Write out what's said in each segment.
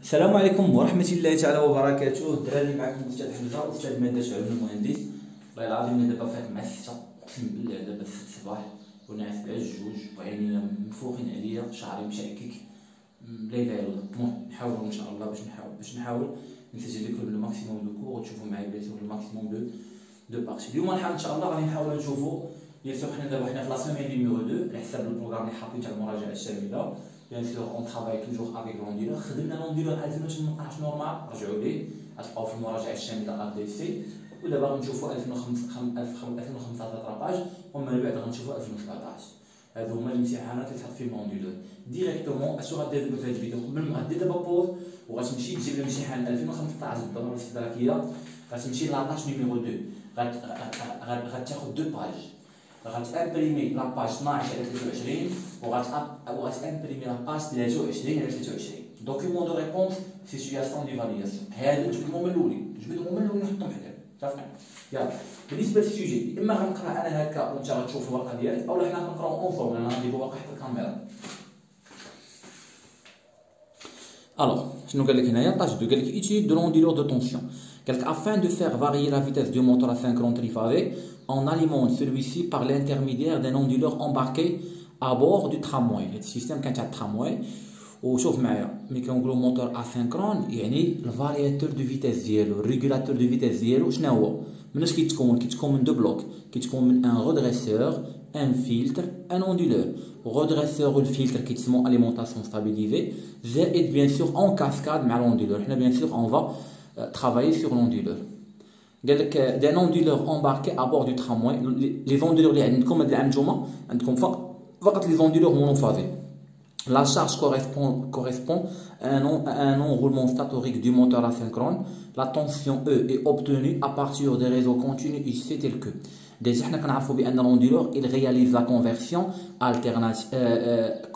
السلام عليكم ورحمة الله تعالى وبركاته. الدراري معكم أستاذ حمزة، أستاذ مادة علوم المهندس. والله العظيم أنا دابا فايق مع الستة، أقسم بالله دابا 6 الصباح وناعس على الجوج وعينيا منفوخين عليا، شعري مشعكك، لا إله إلا الله. المهم نحاولو إن شاء الله باش نحاول نسجل لكم لو ماكسيموم دو كور وتشوفوا معايا بيان سور لو ماكسيموم دو بارتي. اليوم إن شاء الله غادي نحاولو نشوفو بيان سور حنا دابا في لا سيمين نيميرو 2 على حساب البروغرام اللي حاطين تاع المراجعة الشاملة. بيان سور اون ترافاي توجور افيك لونديلور، خدمنا لونديلور 2018 نورمال، رجعوا ليه غتلقاو في المراجعة الشاملة ار دي سي، ودابا غنشوفو 2015 طراباج، ومن بعد غنشوفو 2017. هادو هما الامتحانات اللي تحط فيهم لونديلور ديريكتومون. اسو غدير دابا في هاد الفيديو قبل ما غدير دابا بوز وغتمشي تجيب الامتحان 2015 بالضروره الاستدراكيه، غتمشي لاطاش نيميرو 2، غتاخد 2 باج، غتامبريمي لاباج 12 على 23 وغتامبريمي لاباج 23 على 23. دوكيومون دو ريبونس سيتوياسيون ديفالياسيون. هادو جبدهم من الاولين، نحطهم حداك، متفقين؟ يلا بالنسبه للسوجي، اما غنقرا انا هكا وانت غتشوف الورقه ديالك، اولا حنا غنقراو اونفورم، انا غندير الورقه حتى الكاميرا. Alors, شنو قال لك هنايا؟ طاج دو قال لك étude de l'onduleur de tension. قال لك afin de faire varier la vitesse du moteur asynchrone triphasé, on alimente celui-ci par l'intermédiaire d'un onduleur embarqué à bord du tramway. هذا السيستم كان تاع الترامواي. وشوف معايا ملي كنقولوا موتور اسينكرون يعني الفارياتور دو فيتيس ديالو، الريغولاتور دو فيتيس ديالو شنو هو؟ مناش كيتكون من دو بلوك، كيتكون من ان رودريسور، ان فلتر، ان اوندولور. رودريسور والفلتر كيتسموا اليمونطاسيون ستابيليزي، زائد بيان سور اون كاسكاد مع الاوندولور. حنا بيان سور اون فا ترافايي سور الاوندولور. قال لك دان اوندولور امباركي ا بور دو ترامواي. لي زوندولور اللي عندكم هاد العام نتوما عندكم فقط لي زوندولور مونوفازي. La charge correspond à un enroulement statorique du moteur asynchrone. La tension E est obtenue à partir des réseaux continus IC tels que. Déjà, nous savons que l'onduleur il réalise la conversion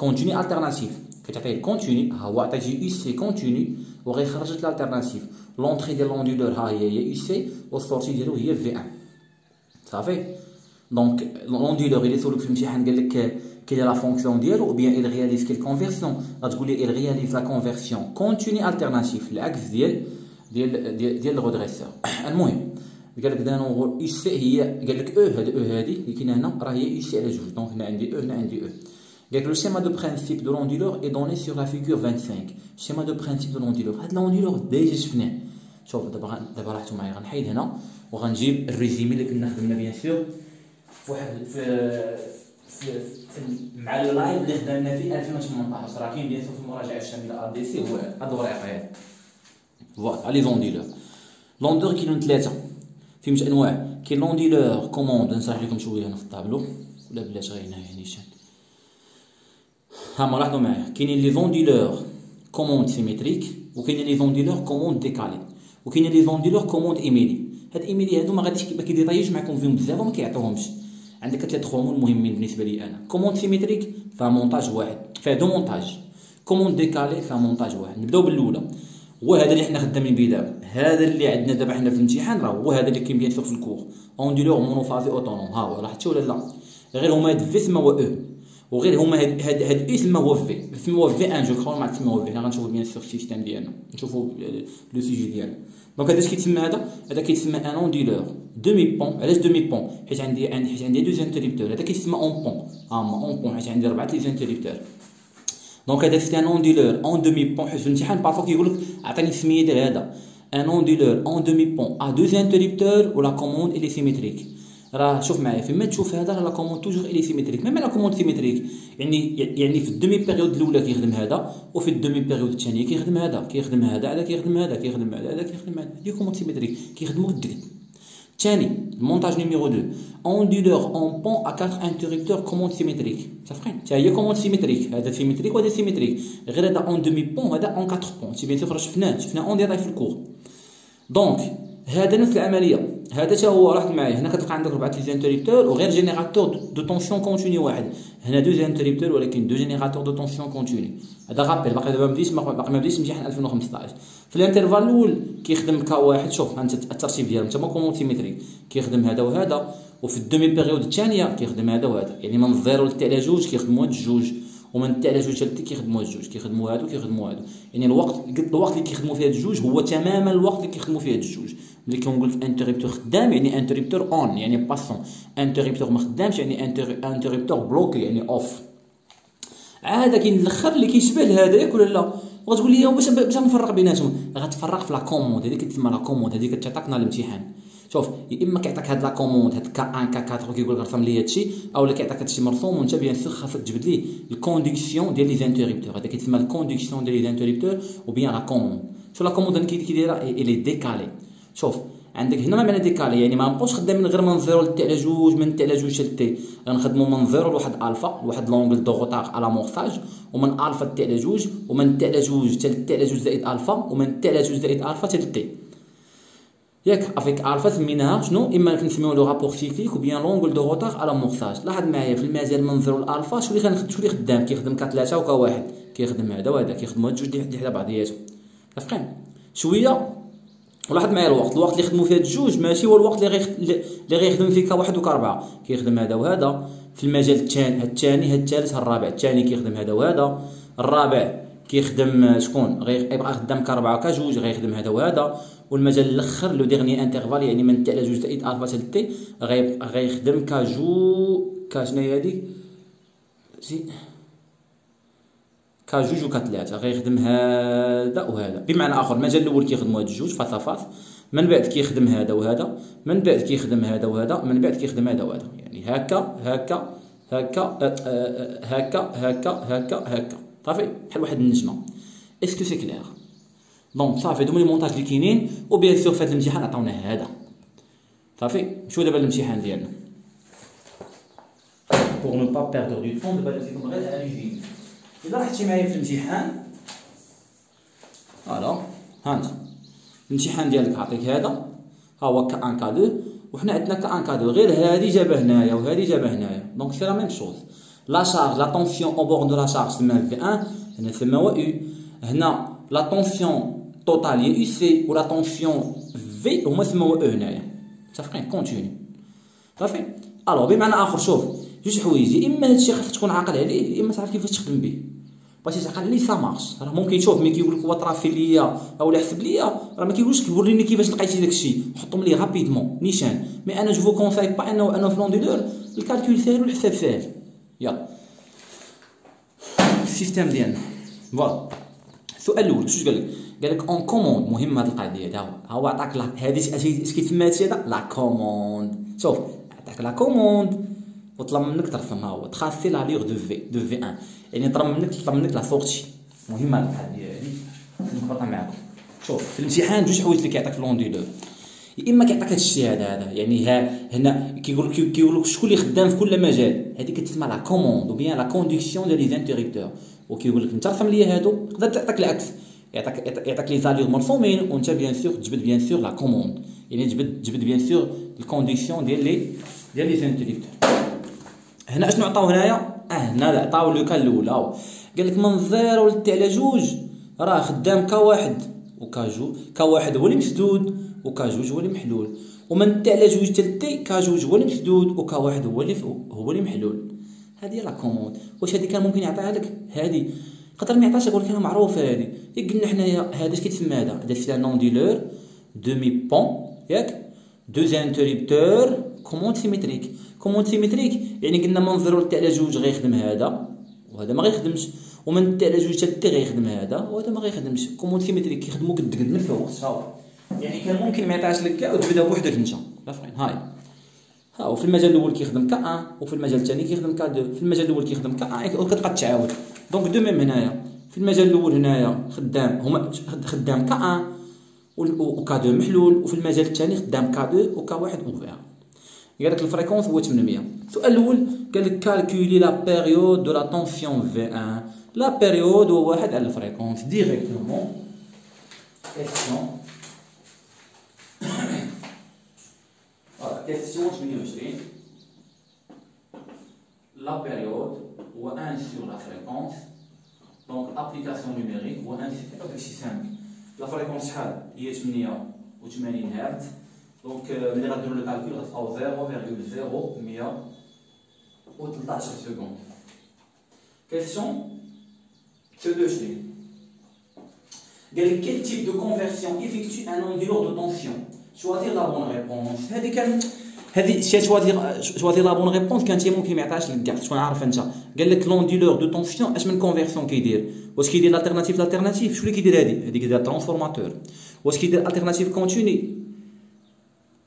continue alternative. كتعطيه continue هو عطيتي IC continue وغيخرج l'alternative. L'entrée de l'onduleur هي IC والسورتي ديالو هي V1. صافي. Donc l'onduleur il est sur le الامتحان قال لك quelle est la fonction ديالو ou bien il réalise quelle conversion. غتقول لي il réalise la conversion continue alternative العكس ديال الرودريسور. المهم قال لك دانو نقول اي سي هي قال لك او هذه اللي كاينه هنا راه هي اي سي على جوج. دونك هنا عندي او هنا عندي او. قال لك لو سيما دو برينسيپ دو لوندولور اي دوني سور لا فيغور 25. سيما دو برينسيپ دو لوندولور هاد لوندولور ديجا شفناه. شوف دابا راحتو معايا غنحيد هنا وغنجيب الريزيمي اللي كنا خدمنا بيان سور في واحد مع اللايف اللي خدمنا فيه 2018. راه كاين بيان سور في المراجعه الشامله ار دي سي هو هاد الورقه هادي. فوالا لي زوندولور. لوندولور كاينين 3 في مش انواع. كاين لوندولور كوموند، نشرح لكم شويه هنا في الطابلو ولا بلاش غير هنا نيشان. هما لاحظوا معايا كاينين لي زوندولور كوموند سيميتريك وكاينين لي زوندولور كوموند ديكالي وكاينين لي زوندولور كوموند ايميلي. هاد ايميلي هادو ما غاديش ما كيديطايش معكم فيهم بزاف وما كيعطيوهمش. عندك 3 هرمون مهمين بالنسبه لي انا. كوموند سيميتريك فيها مونتاج واحد، فيها 2 مونتاج. كوموند ديكالي فيها مونتاج واحد. نبداو بالاولى، هو هذا اللي حنا خدامين به دابا. هذا اللي عندنا دابا حنا في الامتحان راه هو هذا اللي كاين بيان سور في الكور. اوندولور مونوفازي اوتونوم. ها هو لاحظتي ولا لا؟ غير هما هاد في تما هو او، وغير هما هاد اي تما هو في، تما هو في ان جو كرو مع تما هو في. حنا غنشوفو بيان سور السيستيم ديالنا، نشوفو لو سوجي ديالنا. دونك هذا اش كيتسمى هذا كيتسمى ان اوندولور دومي بون. علاش دومي بون؟ حيت عندي 2 انتريبتور. هذا كيتسمى اون بون. اون بون حيت عندي 4 لي انتريبتور. دونك هذا سيتي ان اوندولور اون دومي بون. حيت في الامتحان بارفو كيقول لك عطيني السميه ديال هذا. ان اوندولور اون دومي بون ا 2 انتريبتور ولا كوموند الي سيميتريك. راه شوف معايا فيما تشوف هذا راه لا كوموند توجور الي سيميتريك. ميم لا كوموند سيميتريك يعني في الدومي بيريود الاولى كيخدم هذا وفي الدومي بيريود الثانيه كيخدم هذا هذا كيخدم هذا كيخدم هذا كيخدم هذا. هادي كوموند سيميتريك كيخدموا قد. ثاني المونتاج نيميرو 2 اوندولور اون بون ا 4 انتريبتور كوموند سيميتريك. متفقين؟ حتى هي كوموند سيميتريك. هذا سيميتريك وهذا سيميتريك، غير هذا اون دومي بون هذا اون 4 بون. سي بيان سور شفناه اون ديتاي في الكور. دونك هذا نفس العمليه. هذا حتى هو لاحظ معايا هنا كتلقى عندك 4 لي انتريبتور وغير جينيراتور دو طونسيون كونتيني واحد. هنا 2 انتريبتور ولكن 2 جينيراتور دو طونسيون كونتيني. هذا غابيل باقي دابا ما بديتش امتحان 2015. في الانترفال الاول كيخدم كا واحد. شوف انت الترتيب ديالهم تما كومون سيميتريك كيخدم هذا وهذا، وفي الدومي بيريود الثانيه كيخدم هذا وهذا. يعني من 0 حتى على 2 كيخدموا هاد الجوج، ومن تاع على جوج حتى كيخدموا هاد الجوج، كيخدموا هادو كيخدموا هادو. يعني الوقت اللي كيخدموا فيه هاد الجوج هو تماما الوقت اللي كيخدموا فيه هاد الجوج. ملي كنقول لك انتريبتور خدام يعني انتريبتور اون يعني باسون، انتريبتور ما خدامش يعني انتريبتور بلوكي يعني اوف. عاد كاين الاخر اللي كيشبه لهذا ياك ولا لا؟ وغتقول لي باش نفرق بيناتهم، غتفرق في لا كوموند. هذيك كتسمى لا كوموند، هذيك كتعطيك نهار الامتحان. شوف يا اما كيعطيك هاد لا كوموند هاد كا 1 كا 4 وكيقول لك رسم لي هادشي، اولا كيعطيك هادشي مرسوم وانت بيان سور خاصك تجبد ليه الكونديكسيون ديال لي زانتريبتور. هذا كيتسمى الكونديكسيون ديال لي زانتريبتور و بيان لا كوموند. شوف لا كوموند كي دايره الي ديكالي. شوف عندك هنا ما معنى ديكالي، يعني ما نبقاوش خدامين غير من 0 لتاع على جوج، من تاع على جوج حتى تي، غنخدموا من 0 لواحد الفا لواحد لونغل دو روتار على مورساج، ومن الفا تاع على جوج، ومن تاع على جوج حتى تاع على جوج زائد الفا، ومن تاع على جوج زائد الفا حتى تي. ياك افيك الفا سميناها شنو؟ اما كنسميو لو رابور سيكليك و بيان لونغل دو روتار على مورساج. لاحظ معايا في المجال من 0 لالفا شو اللي خدام، كيخدم كا 3 وكا 1، كيخدم هذا وهذا، كيخدموا هاد جوج حدا بعضياتهم. متفقين شويه؟ ولاحظ معايا الوقت اللي خدموا فيه هاد الجوج ماشي هو الوقت اللي غيخدم فيه كا 1 وكا 4. كيخدم هذا وهذا في المجال الثاني، هاد الثاني هاد الثالث هاد الرابع. الثاني كيخدم هذا وهذا، الرابع كيخدم شكون غيبقى خدام كا 4 وكا 2 غيخدم هذا وهذا، والمجال الاخر لو ديغني انترفال يعني من تاع على جوج زائد الفا حتى تي غيخدم كا شنو هي هادي كا جوج وكا 3 غيخدم هذا وهذا. بمعنى اخر المجال الاول كيخدموا هاد الجوج فاس فاس، من بعد كيخدم هذا وهذا، من بعد كيخدم هذا وهذا، من بعد كيخدم هذا وهذا. يعني هكا هكا هكا هكا هكا هكا هكا صافي بحال واحد النجمه. اسكو سي كلير؟ دونك صافي هادو هما لي مونتاج اللي كاينين. وبيان سور في هاد الامتحان عطاونا هذا صافي. نمشيو دابا للامتحان ديالنا بوغ نو با بيردر دو طون. دابا نمشيكم غير على ليجين. إلا رحتي معايا في الامتحان فوالا ها انت الامتحان ديالك عطيك هذا ها هو كا 1 كا 2 وحنا عندنا كا 1 كا 2 غير هادي جابها هنايا وهادي جابها هنايا. دونك سي لا ميم شوز. لا شارج لا طونسيون او بور دو لا شارج تسمى في 1 هنا تسمى و يو. هنا لا طونسيون توتال هي يو سي و لا طونسيون في هما تسمى او هنايا. متفقين؟ كونتيني صافي. الوغ بمعنى اخر شوف جوج حوايج، يا اما هادشي خاصك تكون عاقل عليه يا اما تعرف كيفاش تخدم به. بغيتي تعقل عليه سا مارش. راه ممكن تشوف ملي كيقول لك هو طرافي ليا اولا حسب ليا راه ما كيقولش وريني كيفاش لقيتي داكشي، حطهم لي رابيدمون نيشان. مي انا جو فو كونساي با انه في لونديلور الكالكول ساهل والحساب ساهل. يلا السيستيم ديالنا فوالا. السؤال الاول شنو قال لك اون كوموند. مهم هاد القضيه هذا هو عطاك هادي اش كيتسمى هادشي هذا لا كوموند. شوف عطاك لا كوموند وطلب منك ترسم ها هو تخاسي لا ليغ دو في 1 يعني طلب منك لا سورتي. مهمه هاد القضيه هادي نخبطها معاكم. شوف في الامتحان جوج حوايج اللي كيعطيك في لونديلور، يا اما كيعطيك هادشي هذا يعني هنا كيقول لك شكون اللي خدام في كل مجال. هذه كتسمى لا كوموند وبيان لا كونديكسيون ديال لي زانتريبتور. وكيقول لك انت رسم لي هادو، تقدر تعطيك العكس يعطيك لي زاليغ مرسومين وانت بيان سور تجبد بيان سور لا كوموند يعني تجبد بيان سور الكونديسيون ديال لي زانتريبتور. هنا اشنو عطاو هنايا؟ هنا عطاو لو كان الاول قال لك من 0 لتاع على جوج راه خدام كا 1 وكا 2. كا 1 هو اللي مسدود وكا 2 هو اللي محلول، ومن تاع على جوج حتى تي كا 2 هو اللي مسدود وكا 1 هو اللي محلول. هذه لا كوموند. واش هذه كان ممكن يعطيها لك؟ هذه يقدر ما يعطيهاش يقول لك انا معروفه هذه. قلنا حنايا هذا اش كيتسمى هذا سي ان نونديلور دومي بون ياك دو زانتريبتور كوموند سيميتريك. كوموند سيميتريك يعني قلنا من 0 تاع على جوج غيخدم هذا وهذا ما غيخدمش، ومن تاع على جوج حتى تي غيخدم هذا وهذا ما غيخدمش. كوموند سيميتريك كيخدموا قد نفس الوقت. ها يعني كان ممكن ما يعطيهاش لك كاع وتبدا بوحدك انت. عارفين هاي ها. وفي المجال الاول كيخدم كا 1 وفي المجال الثاني كيخدم كا 2. في المجال الاول كيخدم كا 1 وكتبقى تعاود. دونك دو ميم هنايا في المجال الاول هنايا خدام كا 1 وكا 2 محلول، وفي المجال الثاني خدام كا 2 وكا 1 اوفير. قال لك الفريكونس هو 800. السؤال الاول قال لك كالكولي لا بيريود دو لا طونسيون في 1. لا بيريود هو واحد على الفريكونس ديريكتومون. كيسيون كيسيون 28. لا بيريود هو 1 sur la fréquence. دونك ابليكاسيون نيميريك هو 1 داكشي سامبل. لا فريكونس شحال هي 88 هرتز. دونك ملي غديروا لو كالكول غتلقاو 0.0113 سكوند. question pseudo-chenille. Quel type de conversion effectue un onduleur de tension? Choisir la bonne réponse. choisir la bonne réponse كان تي ممكن ما يعطيهاش لك كاع شكون عارف انت قال لك لوندولور دو طونسيون اش من كونفرسيون كيدير واش كيدير الالتيرناتيف شكون اللي كيدير هذه كيدير ترانسفورماتور واش كيدير الالتيرناتيف كونتيني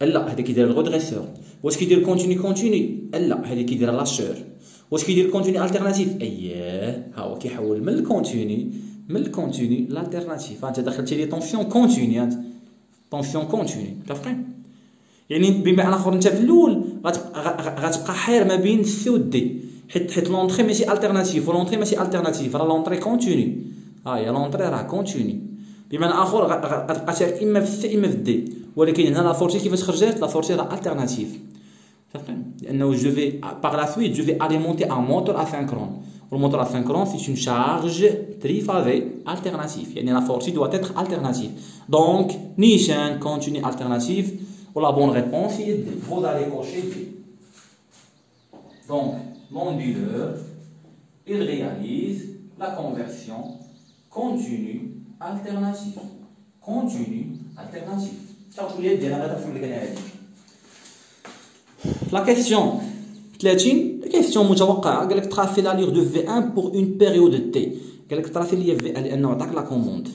لا هذه كيدير الغودريسور واش كيدير كونتيني لا هذه كيدير لاشور واش كيدير كونتيني التيرناتيف اييه ها هو كيحول من الكونتيني لالتيرناتيف انت دخلتي لي طونسيون كونتيني كافرين يعني بمعنى اخر انت في الاول غتبقى حير ما بين السي و الدي حيت لونطري ماشي التيرناتيف ولونطري ماشي التيرناتيف راه لونطري كونتيني هي لونطري راه كونتيني بمعنى اخر غتبقى شارك اما في السي اما في الدي ولكن هنا لا سورتي كيفاش خرجت لا سورتي راه التيرناتيف فهمتني لانه جو في باغ لا سويت جو في اليمونتي ان موتور اسينكرون والموتور اسينكرون سي اون شارج تريفازي التيرناتيف يعني لا سورتي doit être alternative donc نيشان كونتيني التيرناتيف ou la bonne réponse est D. Vous allez cocher D. Donc, l'onduleur, il réalise la conversion continue alternative. La question 30 question متوقعة قال لك tracer l'allure de V1 pour une période T. قال لك tracer لي V1 لأنه عطاك la commande.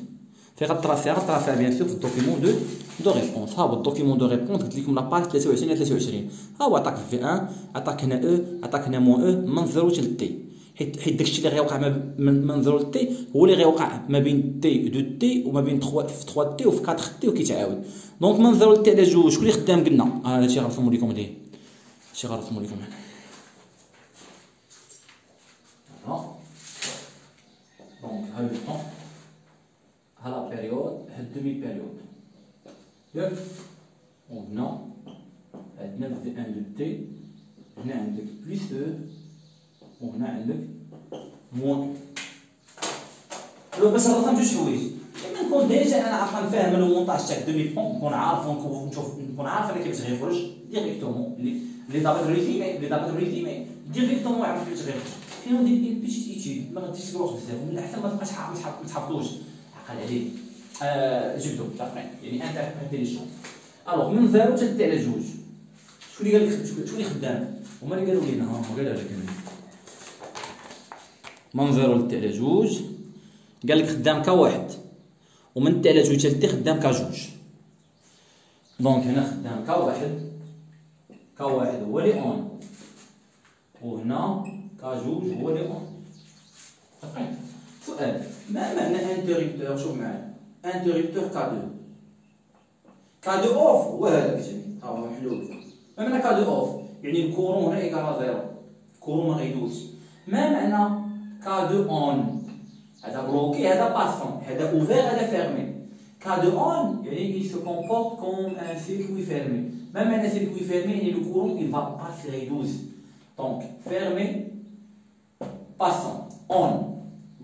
غترافيها بيان سور في الدوكيمون دو ريبونس ها هو الدوكيمون دو ريبونس قلت لكم لاباج 23 ها هو عطاك في 1 عطاك هنا او عطاك هنا موان او من 0 حتى تي حيت داكشي اللي غيوقع من 0 ل تي هو اللي غيوقع ما بين تي و 2 تي وما بين 3 تي و 4 تي وكيتعاود دونك من 0 ل تي على جوج شكون اللي خدام قلنا هادشي غنرسمو لكم هنا دونك ها لو طون à la période, à la demi-période. وهنا عندنا V1 de T هنا عندك plus E وهنا عندك moins لو باش نرسم جوج حوايج اما نكون ديجا انا عارف نفهم المونطاج تاع دومي بون نكون عارف نكون عارف انا كيفاش غيخرج ديريكتومون لي دابل ريزيمي ديريكتومون يعرف كيفاش غيخرج كاين ندير اون بيتيت ايتود ما غاديش تروح بزاف ومن الاحسن ما تبقاش ما تحفظوش عقل عليك جبدو تافرين يعني انتيليجون الوغ من 0 حتى تي على جوج شكون اللي قال لك شكون اللي خدام هما اللي قالوا لينا ها قالها لك من 0 لتي على جوج قال لك خدام كواحد ومن تي على جوج حتى تي خدام كجوج دونك هنا خدام كواحد هو لي اون وهنا كجوج هو لي اون تافرين سؤال ما معنى انتريبتور شوف معايا انتريبتور كادو اوف هو هذاك جميل ها هو محلول ما معنى كادو اوف يعني الكورون هنا ايكال زيرو الكورون ما غيدوزش ما معنى كادو اون هذا بلوكي هذا باسون هذا اوفير هذا فيرمي كادو اون يعني il se comporte comme un circuit fermé ما معنى circuit fermé يعني الكورون il va passer غيدوز دونك fermé passant on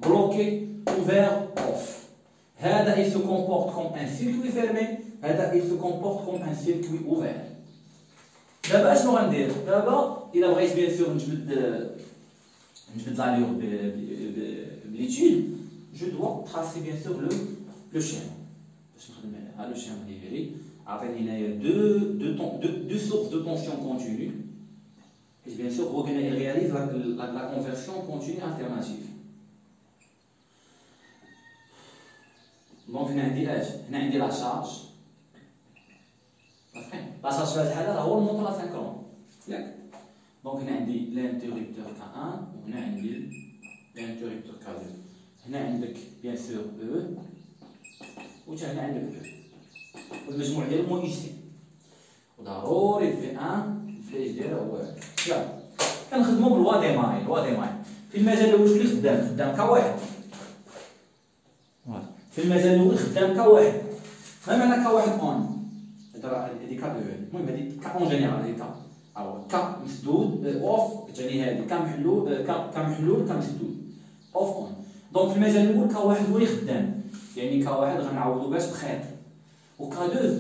bloqué ouvert off هذا il se comporte comme un circuit fermé هذا il se comporte comme un circuit ouvert دابا اشنو غندير دابا الا بغيت بيان سور نجبد لاليور بليتود جو دوا تراسي بيان سور لو شيم باش نخدم عليها لو شيم ديالي عطيني هنايا دو سورس دو طونسيون كونتينيو حيت بيان سور هو قلنا il réalise la conversion continue alternative دونك هنا عندي اش هنا عندي لا شارج لا شارج في هذه الحاله راه هو الموتور اسينكرون ياك دونك هنا عندي لانتيريبتور K1 وهنا عندي لانتيريبتور K2 هنا عندك بيان سور او وتا هنا عندك او والمجموع ديالهم هو اي سي وضروري في 1 الفلاش ديالها هو يلا كنخدمو بالوا ديماي في المجال الاول شكون اللي خدام كواحد في المجال الاول خدام كواحد ما معنى كواحد اون هادي كا المهم هادي كا اون جينيرال هادي كا كا مسدود اوف كتعني هادي كا محلول كا مسدود اوف اون دونك في المجال الاول كواحد هو اللي خدام يعني كواحد غنعوضو باش بخيط وكا دو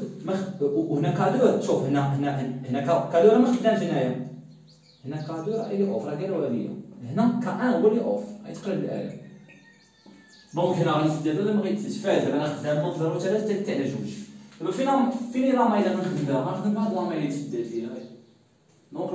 وهنا كا دو شوف هنا كا دو راه ما خدامش هنايا هنا كا دو راه اللي اوف راه قالوها ليا هنا كان هو اللي اوف غيتقلب الالف. دونك هنا غنسد هذا ما غيتسدش فاز انا خدام من 0 3 حتى على 2. دابا فين لا مايل غنخدم بها؟ غنخدم بهاد لا مايل اللي تسدات ليا. دونك